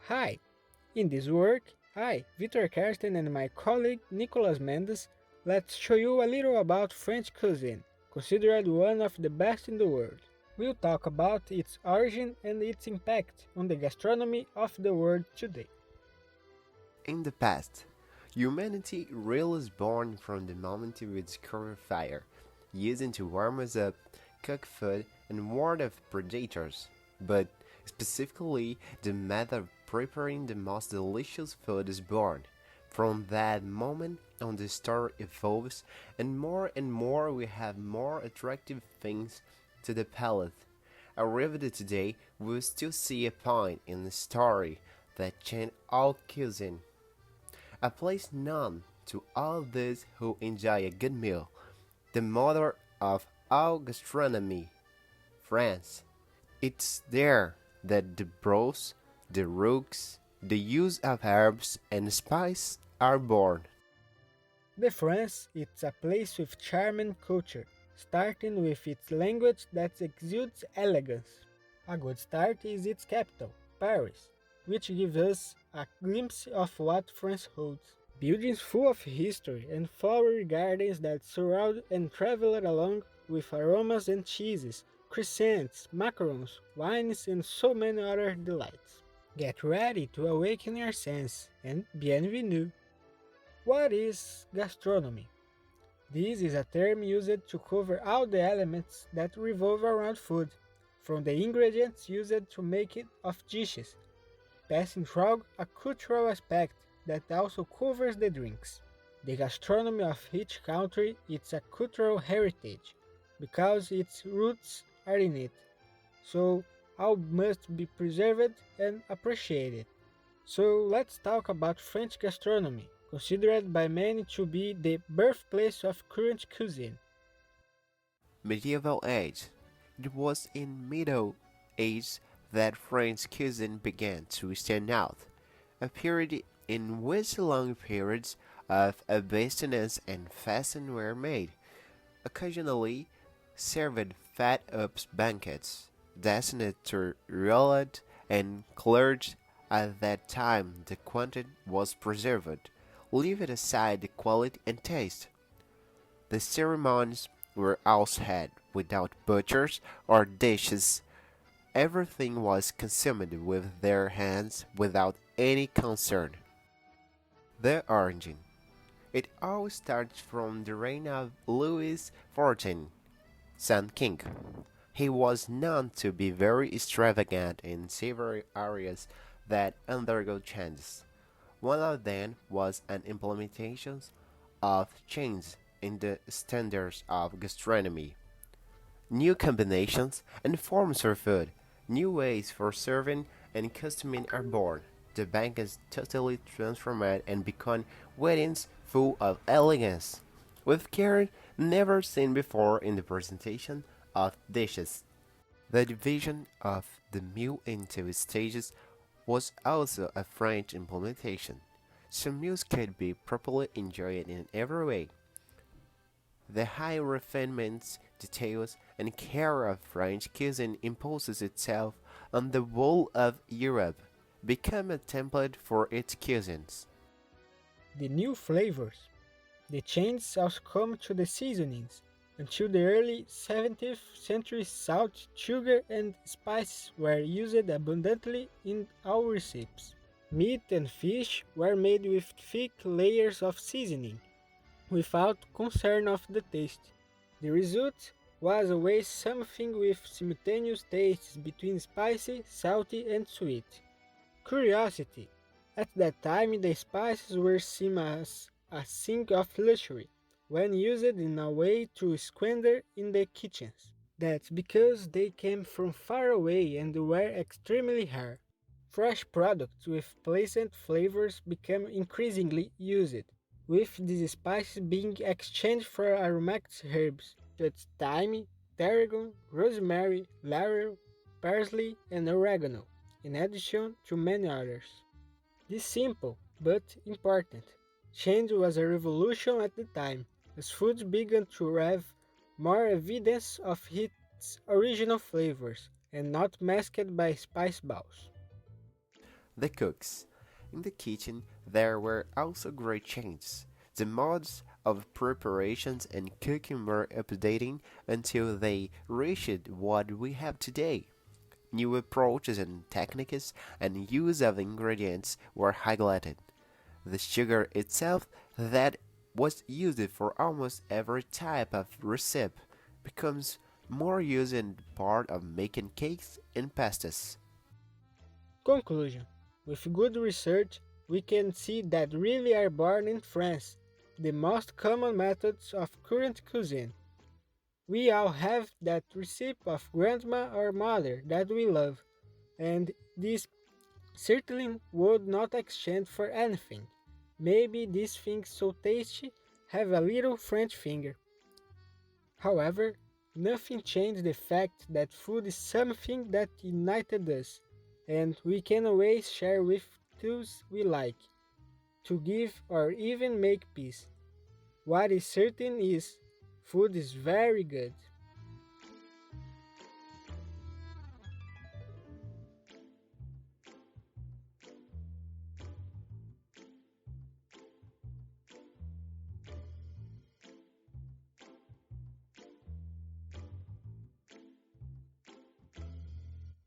Hi! In this work, I, Vitor Kersten, and my colleague Nicolas Mendes, let's show you a little about French cuisine, considered one of the best in the world. We'll talk about its origin and its impact on the gastronomy of the world today. In the past, humanity really was born from the moment we discovered fire, using to warm us up, cook food, and ward off predators. But specifically, the method of preparing the most delicious food is born. From that moment on, the story evolves, and more we have more attractive things to the palate. Arrived today, we will still see a point in the story that changed all cuisine, a place known to all those who enjoy a good meal, the mother of all gastronomy, France. It's there that the broths, the rooks, the use of herbs and spices are born. The France is a place with charm and culture, starting with its language that exudes elegance. A good start is its capital, Paris, which gives us a glimpse of what France holds. Buildings full of history and flowery gardens that surround and travel along with aromas and cheeses, croissants, macarons, wines, and so many other delights. Get ready to awaken your sense and bienvenue. What is gastronomy? This is a term used to cover all the elements that revolve around food, from the ingredients used to make it of dishes, passing through a cultural aspect that also covers the drinks. The gastronomy of each country is a cultural heritage because its roots are in it, so all must be preserved and appreciated. So let's talk about French gastronomy, considered by many to be the birthplace of current cuisine. Medieval age. It was in Middle Age that French cuisine began to stand out, a period in which long periods of abstinence and fasting were made, occasionally served fat-up banquets, destined to royalty and clergy. At that time the quantity was preserved, leaving aside the quality and taste. The ceremonies were also had without butchers or dishes. Everything was consumed with their hands without any concern. The origin. It all starts from the reign of Louis XIV, Sun King. He was known to be very extravagant in several areas that undergo changes. One of them was an implementation of changes in the standards of gastronomy. New combinations and forms for food, new ways for serving and costuming are born. The bank is totally transformed and become weddings full of elegance, with care never seen before in the presentation of dishes. The division of the meal into stages was also a French implementation. Some meals could be properly enjoyed in every way. The high refinements, details, and care of French cuisine imposes itself on the whole of Europe, become a template for its cuisines. The new flavors. The changes also come to the seasonings. Until the early 17th century, salt, sugar, and spices were used abundantly in all recipes. Meat and fish were made with thick layers of seasoning, without concern of the taste. The result was always something with simultaneous tastes between spicy, salty, and sweet. Curiosity. At that time, the spices were seen as a thing of luxury, when used in a way to squander in the kitchens. That's because they came from far away and were extremely rare. Fresh products with pleasant flavors became increasingly used, with these spices being exchanged for aromatic herbs such as thyme, tarragon, rosemary, laurel, parsley, and oregano, in addition to many others. This simple but important change was a revolution at the time, as foods began to have more evidence of its original flavors and not masked by spice balls. the cooks. In the kitchen, there were also great changes. The modes of preparations and cooking were updating until they reached what we have today. New approaches and techniques and use of ingredients were highlighted. The sugar itself, that was used for almost every type of recipe, becomes more used in part of making cakes and pastas. Conclusion. With good research, we can see that really are born in France, the most common methods of current cuisine. We all have that recipe of grandma or mother that we love, and this certainly would not exchange for anything. Maybe these things so tasty have a little French finger. However, nothing changed the fact that food is something that united us, and we can always share with those we like, to give or even make peace. What is certain is, food is very good.